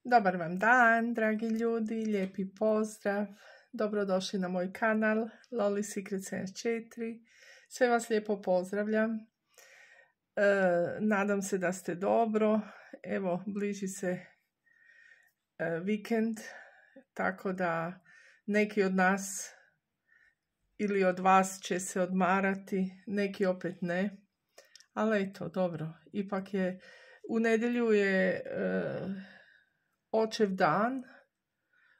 Dobar vam dan, dragi ljudi, lijepi pozdrav. Dobrodošli na moj kanal Loli Secret 74. Sve vas lijepo pozdravljam. Nadam se da ste dobro. Evo, bliži se vikend, tako da neki od nas ili od vas će se odmarati, neki opet ne. Ali eto, dobro, ipak je u nedjelju je Očev dan.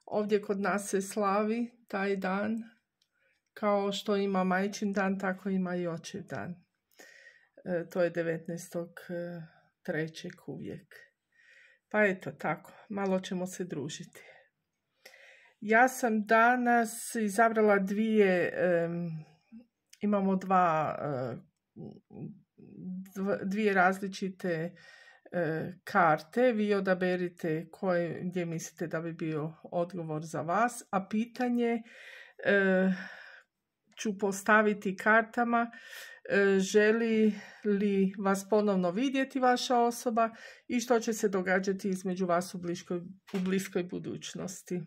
Ovdje kod nas se slavi taj dan. Kao što ima Majčin dan, tako ima i Očev dan. To je 19.3. uvijek. Pa eto tako, malo ćemo se družiti. Ja sam danas izabrala dvije različite karte. Vi odaberite gdje mislite da bi bio odgovor za vas, a pitanje ću postaviti kartama: želi li vas ponovno vidjeti vaša osoba i što će se događati između vas u bliskoj budućnosti.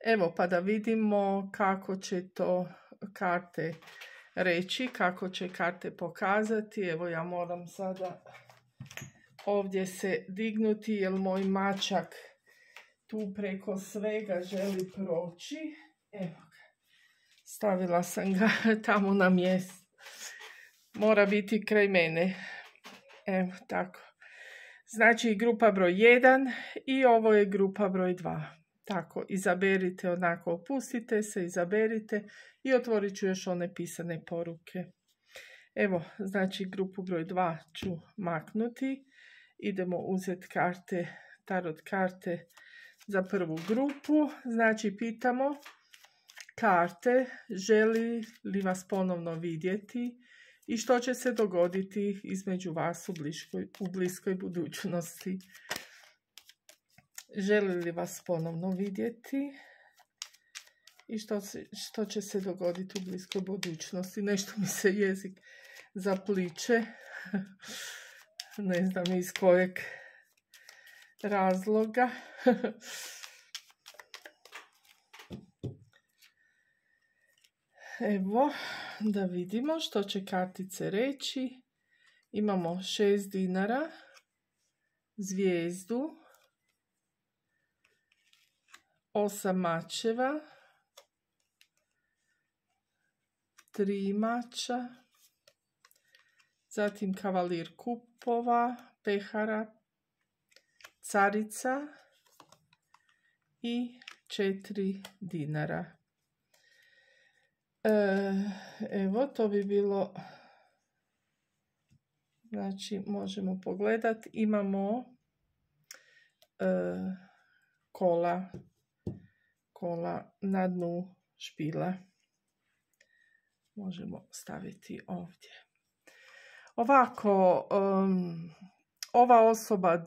Evo, pa da vidimo kako će to karte reći, kako će karte pokazati. Evo, ja moram sada ovdje se dignuti jer moj mačak tu preko svega želi proći. Evo ga, stavila sam ga tamo na mjesto. Mora biti kraj mene. Evo tako. Znači grupa broj 1 i ovo je grupa broj 2. Tako, izaberite onako, opustite se, izaberite i otvorit ću još one pisane poruke. Evo, znači grupu broj 2 ću maknuti. Idemo uzeti karte, tarot karte za prvu grupu. Znači pitamo karte: želi li vas ponovno vidjeti i što će se dogoditi između vas u bliskoj budućnosti. Želi li vas ponovno vidjeti i što će se dogoditi u bliskoj budućnosti. Nešto mi se jezik zapliče. Ne znam iz kojeg razloga. Evo, da vidimo što će kartice reći. Imamo 6 dinara, zvijezdu, 8 mačeva, 3 mača, zatim kavalir kupova, pehara, carica i 4 dinara. Evo, to bi bilo, znači možemo pogledati, imamo kola na dnu špila. Možemo staviti ovdje. Ovako, ova osoba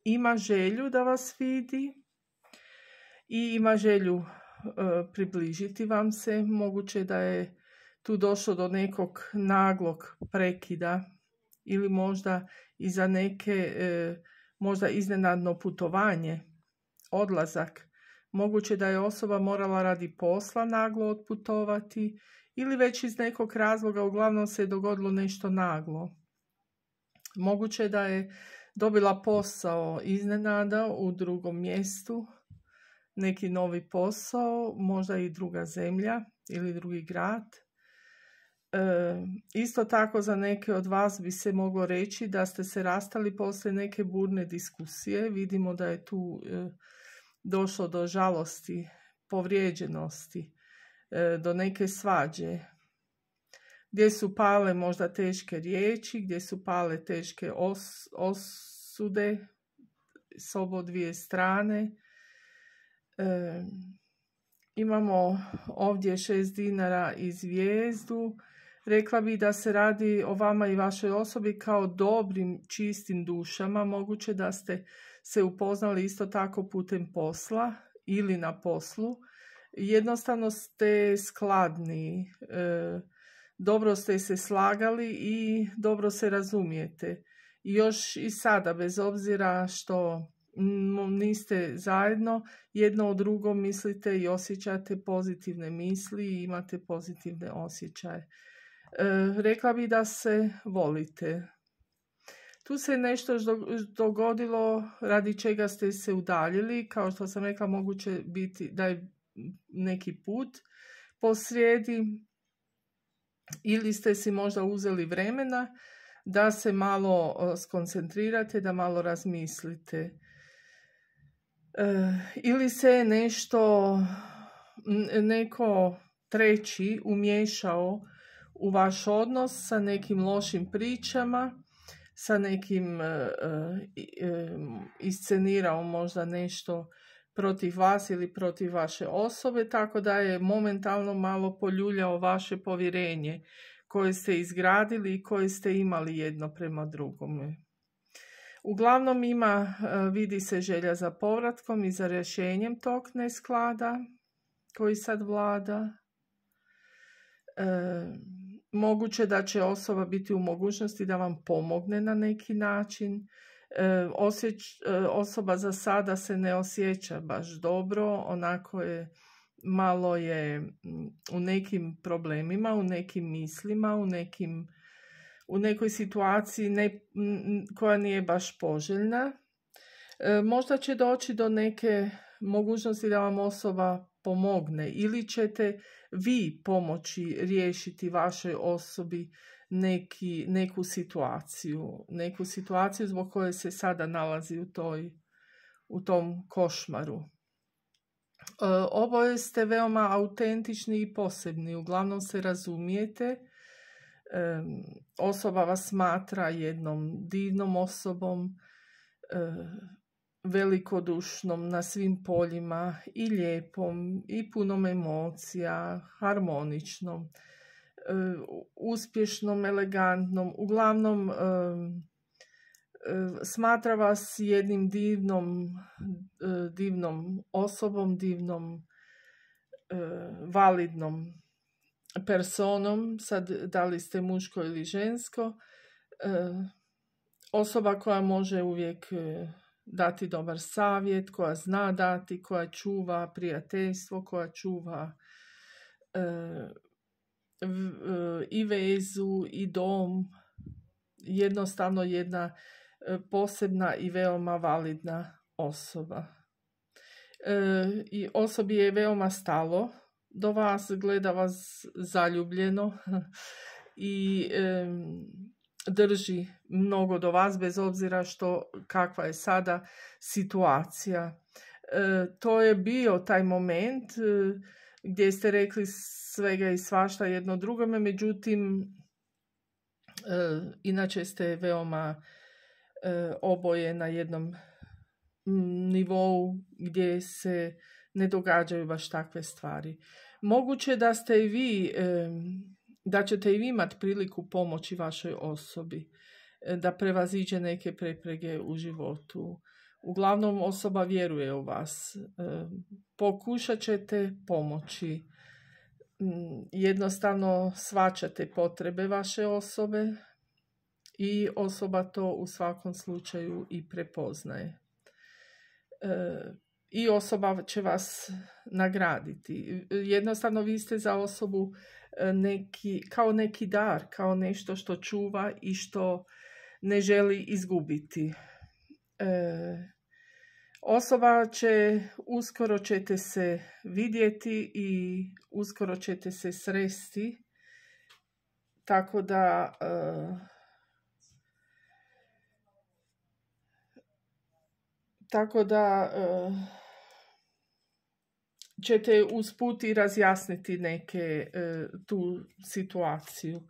ima želju da vas vidi i ima želju približiti vam se. Moguće da je tu došlo do nekog naglog prekida ili možda i za neke možda iznenadno putovanje, odlazak. Moguće da je osoba morala radi posla naglo otputovati ili već iz nekog razloga, uglavnom se je dogodilo nešto naglo. Moguće da je dobila posao iznenada u drugom mjestu, neki novi posao, možda i druga zemlja ili drugi grad. Isto tako za neke od vas bi se moglo reći da ste se rastali poslije neke burne diskusije. Vidimo da je tu došlo do žalosti, povrijeđenosti, do neke svađe, gdje su pale možda teške riječi, gdje su pale teške osude s obodvije strane. Imamo ovdje 6 dinara i zvijezdu. Rekla bih da se radi o vama i vašoj osobi kao dobrim, čistim dušama. Moguće da ste se upoznali isto tako putem posla ili na poslu. Jednostavno ste skladni, dobro ste se slagali i dobro se razumijete. I još i sada, bez obzira što niste zajedno, jedno o drugom mislite i osjećate pozitivne misli i imate pozitivne osjećaje. Rekla bi da se volite. Tu se nešto dogodilo radi čega ste se udaljili. Kao što sam rekla, moguće biti da je neki put posrijedi ili ste si možda uzeli vremena da se malo skoncentrirate, da malo razmislite. Ili se neko treći umiješao u vaš odnos sa nekim lošim pričama, sa nekim iscenirao možda nešto protiv vas ili protiv vaše osobe, tako da je momentalno malo poljuljao vaše povjerenje koje ste izgradili i koje ste imali jedno prema drugome. Uglavnom vidi se želja za povratkom i za rješenjem tog nesklada koji sad vlada. Moguće da će osoba biti u mogućnosti da vam pomogne na neki način. Osoba za sada se ne osjeća baš dobro, onako je malo je u nekim problemima, u nekim mislima, u nekoj situaciji koja nije baš poželjna. Možda će doći do neke mogućnosti da vam osoba pomogne ili ćete vi pomoći riješiti vašoj osobi neku situaciju zbog koje se sada nalazi u tom košmaru. Oboje ste veoma autentični i posebni, uglavnom se razumijete. Osoba vas smatra jednom divnom osobom, velikodušnom na svim poljima i lijepom i punom emocija, harmoničnom, uspješnom, elegantnom. Uglavnom smatra vas jednim divnom osobom, divnom, validnom personom, sad da li ste muško ili žensko, osoba koja može uvijek dati dobar savjet, koja zna dati, koja čuva prijateljstvo, koja čuva i vezu i dom, jednostavno jedna posebna i veoma validna osoba. I osobi je veoma stalo do vas, gleda vas zaljubljeno i drži mnogo do vas bez obzira kakva je sada situacija. To je bio taj moment gdje ste rekli svega i svašta jedno drugome, međutim inače ste veoma oboje na jednom nivou gdje se ne događaju baš takve stvari. Moguće da ste i vi, da ćete i vi imati priliku pomoći vašoj osobi da prevaziđe neke prepreke u životu. Uglavnom osoba vjeruje u vas. Pokušat ćete pomoći. Jednostavno shvaćate potrebe vaše osobe i osoba to u svakom slučaju i prepoznaje. I osoba će vas nagraditi. Jednostavno vi ste za osobu kao neki dar, kao nešto što čuva i što ne želi izgubiti. Uskoro ćete se vidjeti i uskoro ćete se sresti, tako da ćete usput i razjasniti tu situaciju.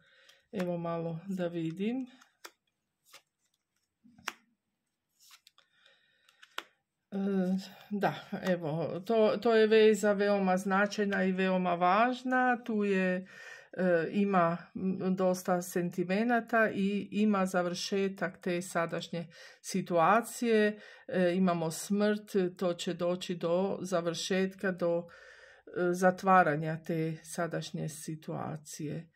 Evo malo da vidim. Da, evo, to je veza veoma značajna i veoma važna. Tu ima dosta sentimenata i ima završetak te sadašnje situacije. Imamo smrt, to će doći do završetka, do zatvaranja te sadašnje situacije.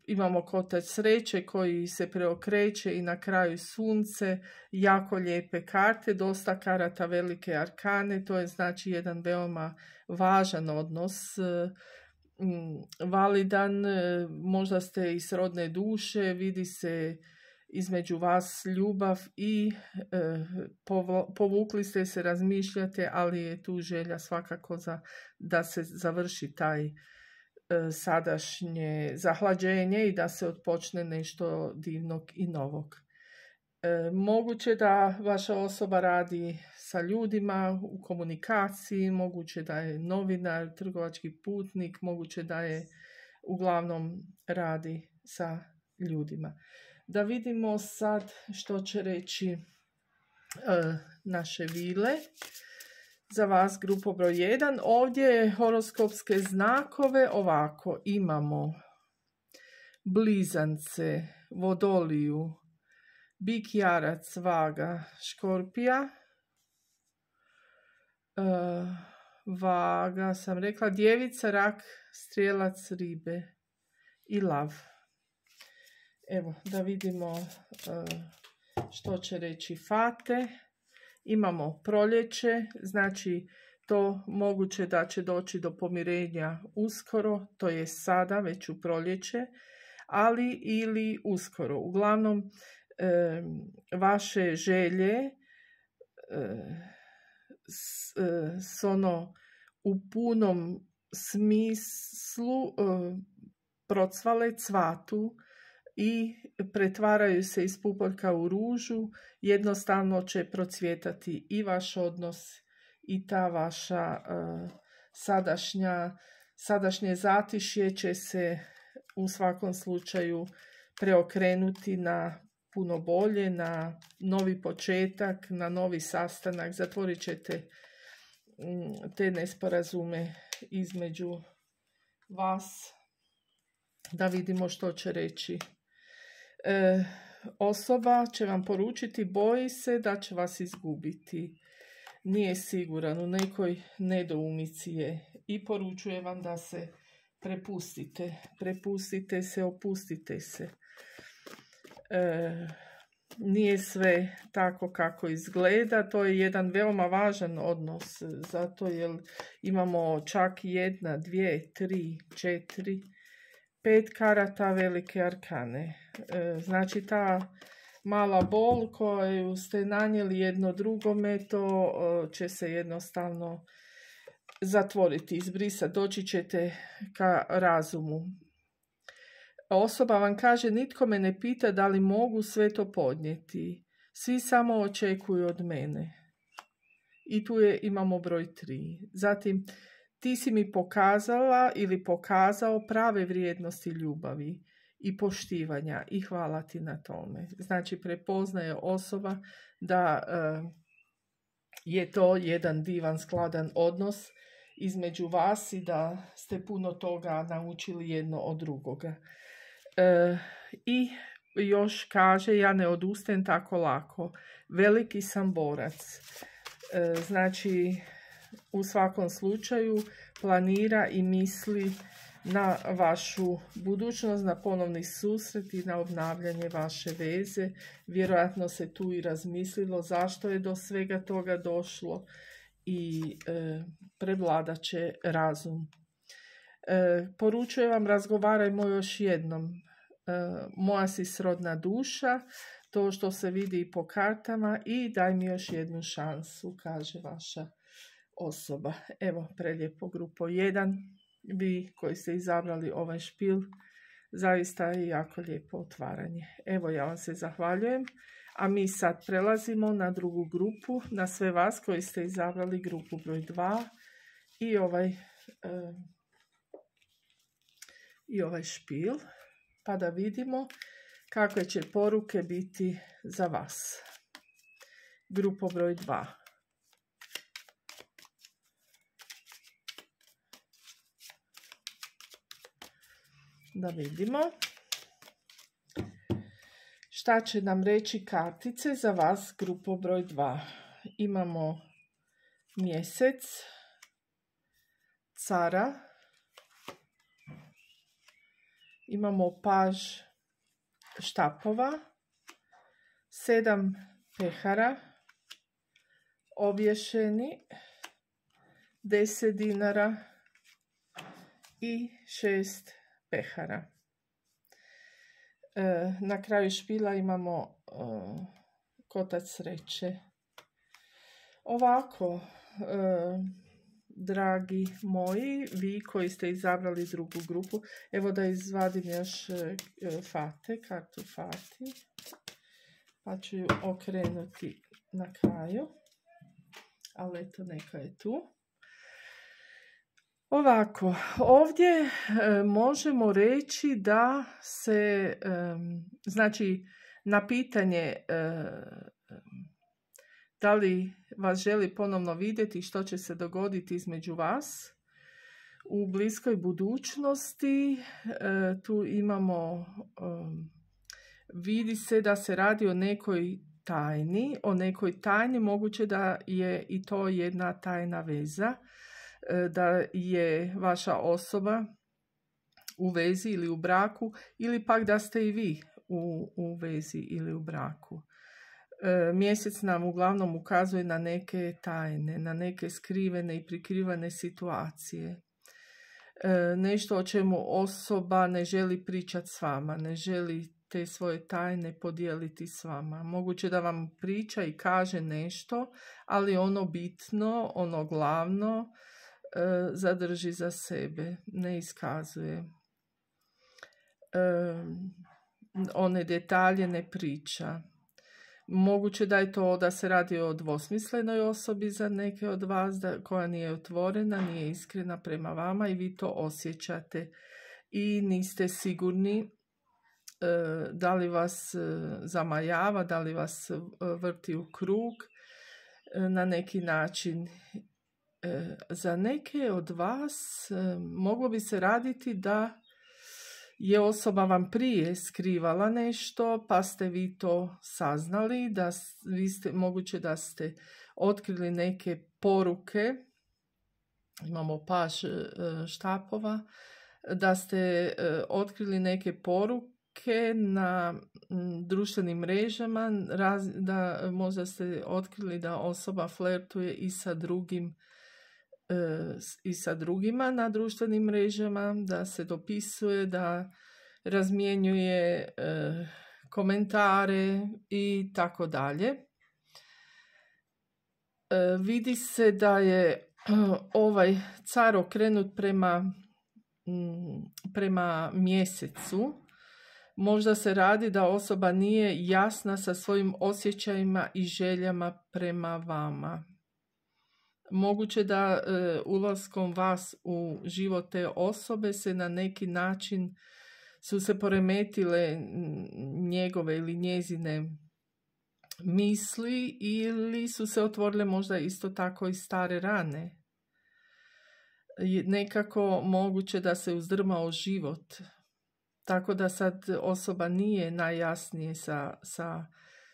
imamo kotač sreće koji se preokreće i na kraju sunce, jako lijepe karte, dosta karata velike arkane, to je znači jedan veoma važan odnos, validan, možda ste i srodne duše, vidi se između vas ljubav i povukli ste se, razmišljate, ali je tu želja svakako da se završi taj sadašnje zahlađenje i da se odpočne nešto divnog i novog. Moguće da vaša osoba radi sa ljudima u komunikaciji, moguće da je novinar, trgovački putnik, moguće da je uglavnom radi sa ljudima. Da vidimo sad što će reći naše vile. Za vas grupo broj 1. Ovdje horoskopske znakove ovako imamo blizance, vodoliju, bik, jarac, vaga, škorpija, vaga sam rekla, djevica, rak, strijelac, ribe i lav. Evo da vidimo što će reći fate. Imamo proljeće, znači to moguće da će doći do pomirenja uskoro, to je sada već u proljeće, ali ili uskoro. Uglavnom, vaše želje s ono u punom smislu procvale, cvatu i pretvaraju se iz pupoljka u ružu, jednostavno će procvjetati i vaš odnos i ta vaša sadašnje zatišje će se u svakom slučaju preokrenuti na puno bolje, na novi početak, na novi sastanak. Zatvorit ćete te nesporazume između vas. Da vidimo što će reći. Osoba će vam poručiti, boji se da će vas izgubiti. Nije siguran, u nekoj nedoumici je i poručuje vam da se prepustite. Prepustite se, opustite se. Nije sve tako kako izgleda, to je jedan veoma važan odnos, zato jer imamo čak 1, 2, 3, 4, 5 karata velike arkane. Znači ta mala bol koju ste nanijeli jedno drugome, to će se jednostavno zatvoriti, izbrisati, doći ćete ka razumu. Osoba vam kaže, nitko me ne pita da li mogu sve to podnijeti. Svi samo očekuju od mene. I tu imamo broj 3. Zatim, ti si mi pokazala ili pokazao prave vrijednosti ljubavi i poštivanja i hvala ti na tome. Znači, prepoznaje osoba da je to jedan divan, skladan odnos između vas i da ste puno toga naučili jedno od drugoga. I još kaže, ja ne odustajem tako lako, veliki sam borac. Znači, u svakom slučaju planira i misli na vašu budućnost, na ponovni susret i na obnavljanje vaše veze. Vjerojatno se tu i razmislilo zašto je do svega toga došlo i prevladat će razum. Poručujem vam, razgovarajmo još jednom. Moja si srodna duša, to što se vidi i po kartama, i daj mi još jednu šansu, kaže vaša osoba. Evo, prelijepo grupo 1. Vi koji ste izabrali ovaj špil, zaista je jako lijepo otvaranje. Evo, ja vam se zahvaljujem. A mi sad prelazimo na drugu grupu, na sve vas koji ste izabrali grupu broj 2 i ovaj špil. Pa da vidimo kakve će poruke biti za vas. Grupo broj 2. Da vidimo šta će nam reći kartice za vas, grupo broj 2. Imamo mjesec, cara, Imamo paž štapova, 7 pehara, obješeni, 10 dinara i 6 pehara. Na kraju špila imamo kotač sreće. Ovako, dragi moji, vi koji ste izabrali drugu grupu, evo da izvadim još kartu Fati, pa ću ju okrenuti na kraju, ali eto neka je tu. Ovako, ovdje možemo reći da se, znači na pitanje da li vas želi ponovno vidjeti, što će se dogoditi između vas u bliskoj budućnosti, tu imamo, vidi se da se radi o nekoj tajni, moguće da je i to jedna tajna veza, da je vaša osoba u vezi ili u braku, ili pak da ste i vi u vezi ili u braku. Mjesec nam uglavnom ukazuje na neke tajne, na neke skrivene i prikrivane situacije. Nešto o čemu osoba ne želi pričati s vama, ne želi te svoje tajne podijeliti s vama. Moguće da vam priča i kaže nešto, ali ono bitno, ono glavno, zadrži za sebe, ne iskazuje. One detalje ne priča. Moguće da je to da se radi o dvosmislenoj osobi za neke od vas, koja nije otvorena, nije iskrena prema vama i vi to osjećate i niste sigurni da li vas zamajava, da li vas vrti u krug na neki način. Za neke od vas moglo bi se raditi da je osoba vam prije skrivala nešto, pa ste vi to saznali, da vi ste, moguće da ste otkrili neke poruke, imamo paž štapova, da ste otkrili neke poruke na društvenim mrežama, da možda ste otkrili da osoba flertuje i sa drugima na društvenim mrežama, da se dopisuje, da razmjenjuje komentare i tako dalje. Vidi se da je ovaj car okrenut prema mjesecu. Možda se radi da osoba nije jasna sa svojim osjećajima i željama prema vama. Moguće da ulaskom vas u život te osobe se na neki način su se poremetile njegove ili njezine misli ili su se otvorile možda isto tako i stare rane. Nekako moguće da se uzdrmao život. Tako da sad osoba nije najjasnije sa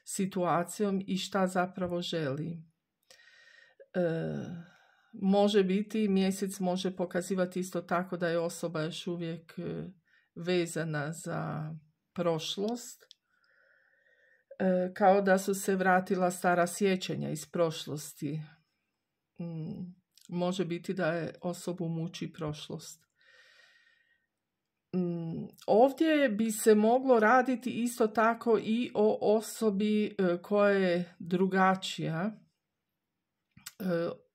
situacijom i šta zapravo želi. Može biti, mjesec može pokazivati isto tako da je osoba još uvijek vezana za prošlost, kao da su se vratila stara sjećanja iz prošlosti. Može biti da je osobu muči prošlost. Ovdje bi se moglo raditi isto tako i o osobi koja je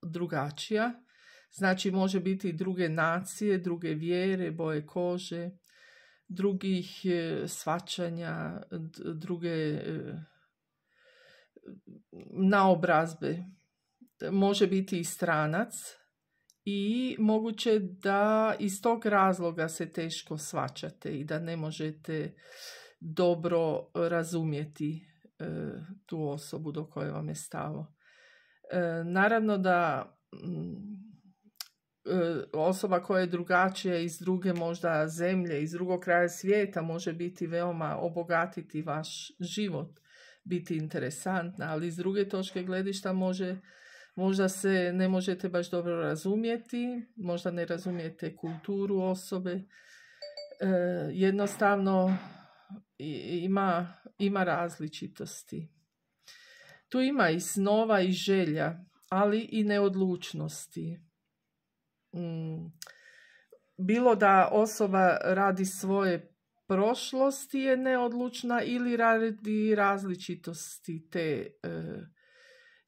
drugačija. Znači može biti druge nacije, druge vjere, boje kože, drugih shvaćanja, druge naobrazbe. Može biti i stranac i moguće da iz tog razloga se teško shvaćate i da ne možete dobro razumjeti tu osobu do koje vam je stalo. Naravno da osoba koja je drugačija iz druge možda zemlje, iz drugog kraja svijeta može biti veoma obogatiti vaš život, biti interesantna, ali iz druge točke gledišta možda se ne možete baš dobro razumjeti, možda ne razumijete kulturu osobe, Jednostavno ima različitosti. Tu ima i snova i želja, ali i neodlučnosti. Bilo da osoba radi svoje prošlosti je neodlučna ili radi različitosti te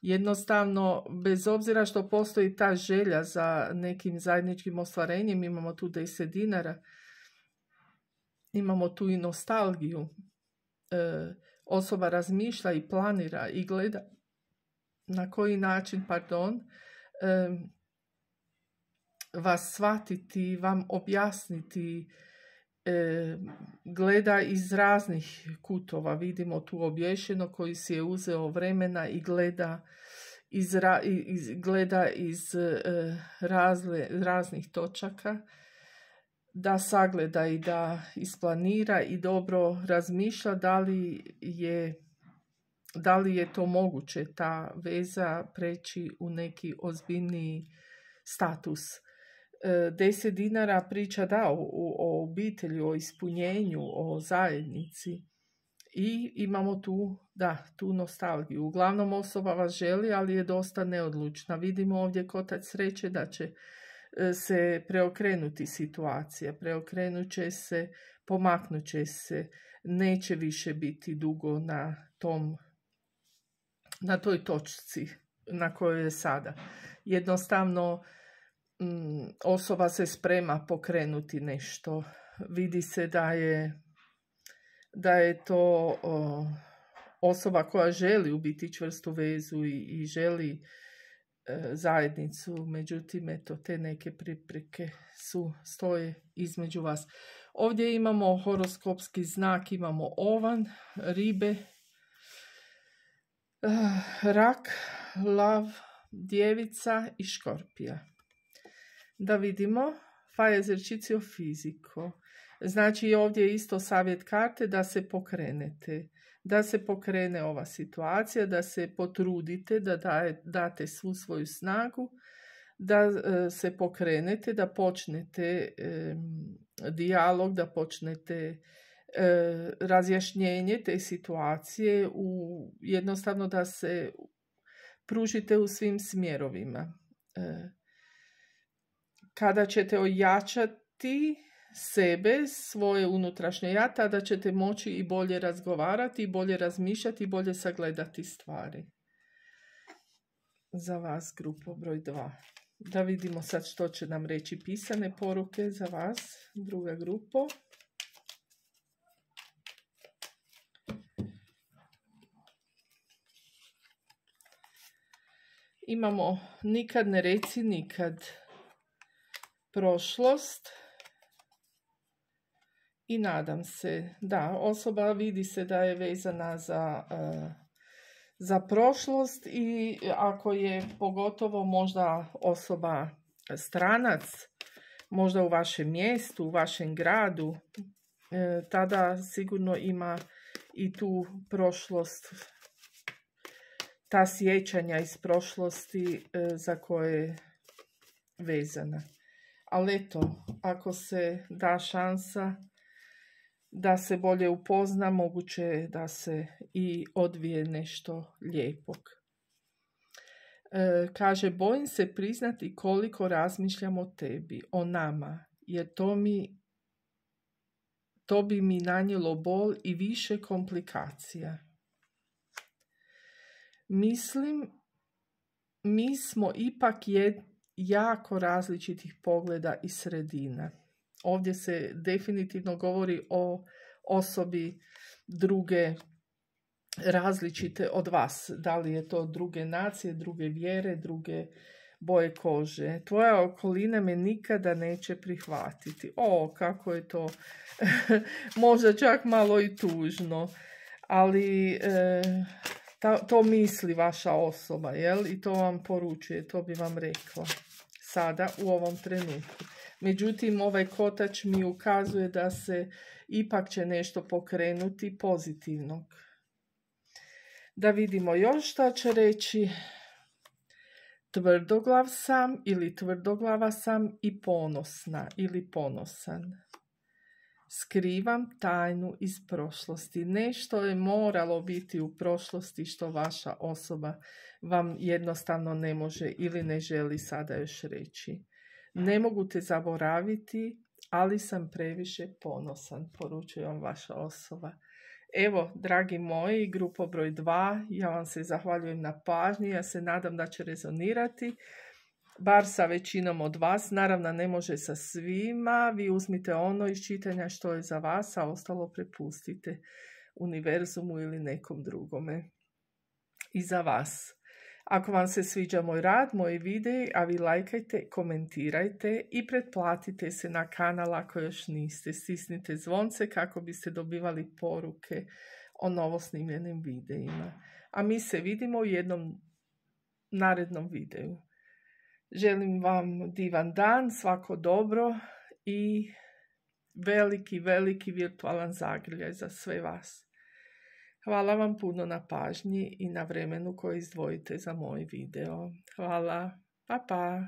jednostavno, bez obzira što postoji ta želja za nekim zajedničkim ostvarenjem, imamo tu 10 dinara, imamo tu i nostalgiju. Osoba razmišlja i planira i gleda na koji način, vas shvatiti, vam objasniti, gleda iz raznih kutova. Vidimo tu obješeno koji si je uzeo vremena i gleda iz raznih točaka, da sagleda i da isplanira i dobro razmišlja da li je to moguće ta veza preći u neki ozbiljniji status. 10 dinara priča o obitelji, o ispunjenju, o zajednici i imamo tu nostalgiju. Uglavnom osoba vas želi, ali je dosta neodlučna. Vidimo ovdje kotač sreće da će se preokrenuti situacija, preokrenut će se, pomaknut će se, neće više biti dugo na toj točci na kojoj je sada. Jednostavno osoba se sprema pokrenuti nešto. Vidi se da je to osoba koja želi u biti čvrstu vezu i želi zajednicu, međutim te neke prepreke stoje između vas. Ovdje imamo horoskopski znak, imamo ovan, ribe, rak, lav, djevica i škorpija. Da vidimo, fa esercizio fisico. Znači ovdje je isto savjet karte da se pokrenete, da se pokrene ova situacija, da se potrudite, da date svu svoju snagu, da se pokrenete, da počnete dijalog, da počnete razjašnjenje te situacije, jednostavno da se pružite u svim smjerovima. Kada ćete ojačati sebe, svoje unutrašnje ja, tada ćete moći i bolje razgovarati, i bolje razmišljati, i bolje sagledati stvari. Za vas, grupo broj 2. Da vidimo sad što će nam reći pisane poruke za vas, druga grupo. Imamo nikad ne reci nikad. Prošlost i nadam se, da, osoba vidi se da je vezana za prošlost i ako je pogotovo možda osoba stranac, možda u vašem mjestu, u vašem gradu, tada sigurno ima i tu prošlost, ta sjećanja iz prošlosti za koje je vezana. Ali eto, ako se da šansa da se bolje upozna, moguće je da se i odvije nešto lijepog. Kaže, bojim se priznati koliko razmišljam o tebi, o nama, jer to bi mi nanijelo bol i više komplikacija. Mislim, mi smo ipak jako različitih pogleda i sredina. Ovdje se definitivno govori o osobi druge, različite od vas. Da li je to druge nacije, druge vjere, druge boje kože. Tvoja okolina me nikada neće prihvatiti. O, kako je to možda čak malo i tužno. Ali to misli vaša osoba, jel? I to vam poručuje, to bi vam rekla sada u ovom trenutku. Međutim, ovaj kotač mi ukazuje da se ipak će nešto pokrenuti pozitivnog. Da vidimo još šta će reći. Tvrdoglav sam ili tvrdoglava sam i ponosna ili ponosan. Skrivam tajnu iz prošlosti. Nešto je moralo biti u prošlosti što vaša osoba vam jednostavno ne može ili ne želi sada još reći. Ne mogu te zaboraviti, ali sam previše ponosan, poručuje vam vaša osoba. Evo, dragi moji, grupo broj 2, ja vam se zahvaljujem na pažnji, ja se nadam da će rezonirati, bar sa većinom od vas, naravno ne može sa svima, vi uzmite ono iz čitanja što je za vas, a ostalo prepustite univerzumu ili nekom drugome. I za vas. Ako vam se sviđa moj rad, moji videi, a vi lajkajte, komentirajte i pretplatite se na kanal ako još niste. Stisnite zvonce kako biste dobivali poruke o novosnimljenim videima. A mi se vidimo u jednom narednom videu. Želim vam divan dan, svako dobro i veliki virtualan zagrljaj za sve vas. Hvala vam puno na pažnji i na vremenu koje izdvojite za moj video. Hvala, pa pa!